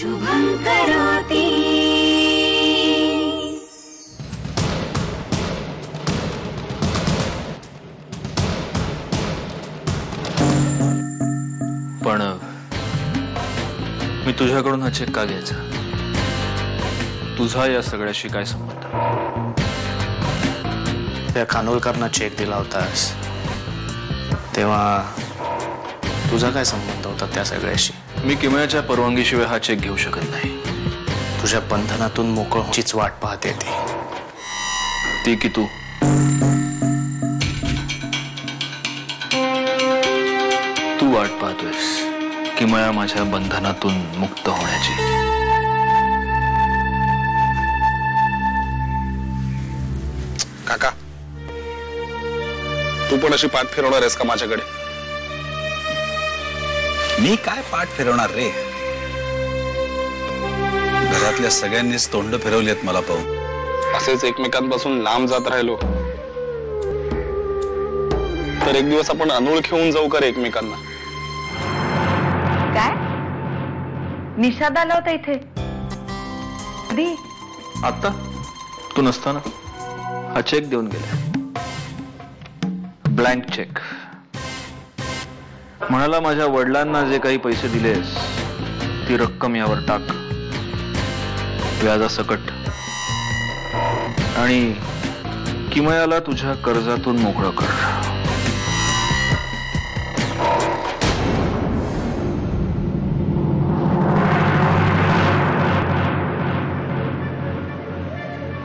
शुभं करोति। पण मी तुझ्याकडून हा चेक का घ्यायचा? तुझा या सगळ्याशी काय संबंध? त्या खानोलकरना चेक दिला होतास तेव्हा तुझा काय संबंध होता त्या सगळ्याशी? मी किमयाच्या परवानगीशिवाय हा चेक घेऊ शकत नाही. तुझ्या बंधनातून मोकळ होचीच वाट पाहते ती की तू. तू वाट पाहतोयस किमया माझ्या बंधनातून मुक्त होण्याची. काका, तू पण अशी पाठ फिरवणार आहेस का माझ्याकडे? मी काय पाठ फिरवणार रे? घरातल्या सगळ्यांनीच तोंड फिरवलीत मला पाहून. असेच एकमेकांपासून लांब जात राहिलो तर एक दिवस आपण अनोळखी होऊन जाऊ का रे एकमेकांना? काय निषाद आला होता इथे? कधी? आता तू नसताना हा चेक देऊन गेला. Blank cheque. म्हणाला माझ्या वडिलांना जे काही पैसे दिलेस ती रक्कम यावर टाक व्याजासकट आणि किमयाला तुझ्या कर्जातून मोकळं कर.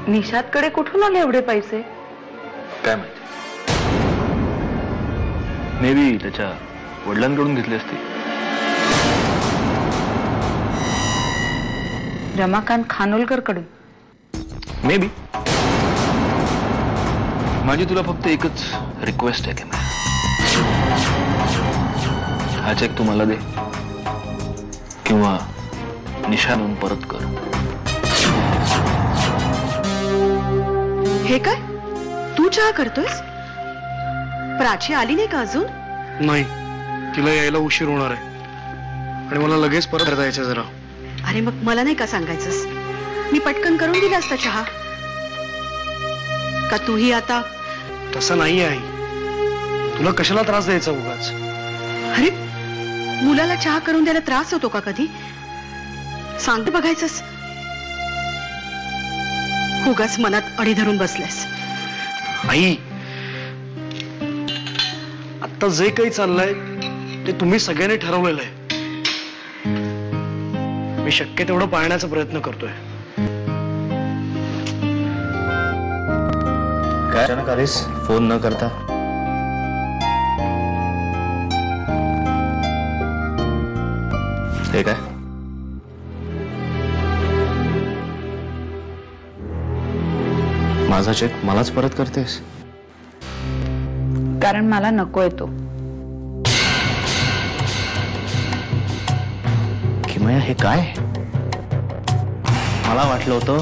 निषादकडे कुठून आले एवढे पैसे? काय माहिती, मे बी त्याच्या वडिलांकडून घेतले असतील. रमाकांत खानोलकर कडून? May be. माझी तुला फक्त एकच रिक्वेस्ट आहे की हा चेक तू मला दे किंवा निशाणून परत कर. हे काय तू चहा करतोयस? प्राची आली नाही का अजून? नाही, तिला यायला उशीर होणार आहे आणि मला लगेच परत जायचं जरा. अरे मग मला नाही का सांगायचंस? मी पटकन करून दिला असता चहा. का तूही आता? तसं नाही आहे, तुला कशाला त्रास द्यायचा उगाच? अरे मुलाला चहा करून द्यायला त्रास होतो का कधी? सांगते बघायचंस. उगाच मनात अडी धरून बसलेस. आई, आता जे काही चाललंय ते तुम्ही सगळ्यांनी ठरवलेलं आहे. मी शक्य तेवढं पाळण्याचा प्रयत्न करतोय. काय अचानक आलीस फोन न करता? हे काय? माझा चेक मलाच परत करतेस? कारण मला नकोय तो. किमया, हे काय? मला वाटलं होतं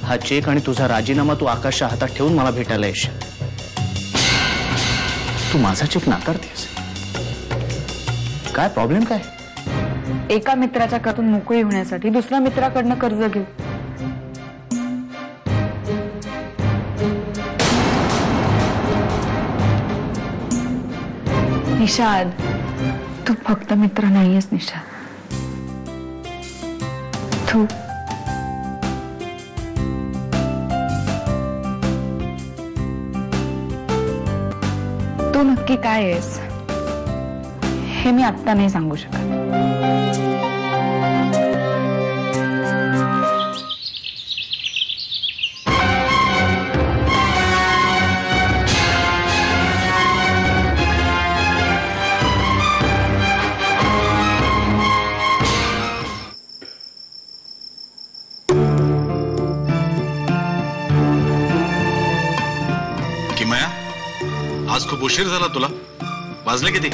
हा चेक आणि तुझा राजीनामा तू आकाशच्या हातात ठेवून मला भेटायला येशील. तू माझा चेक नाकारतेस? काय प्रॉब्लेम काय? एका मित्राच्या कर्जातून मोकळी होण्यासाठी दुसऱ्या मित्राकडनं कर्ज घेऊ. निषाद, तू फक्त मित्र नाहीयेस निषाद. तू नक्की काय आहेस हे मी आत्ता नाही सांगू शकत. किमया, आज खूप उशीर झाला तुला. वाजले किती?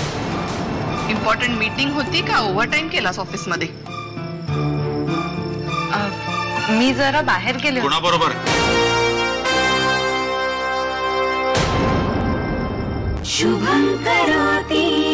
इम्पॉर्टंट मीटिंग होती का ओव्हर टाइम केलास ऑफिस मध्ये? मी जरा बाहेर गेले. कोणाबरोबर? शुभं करोति।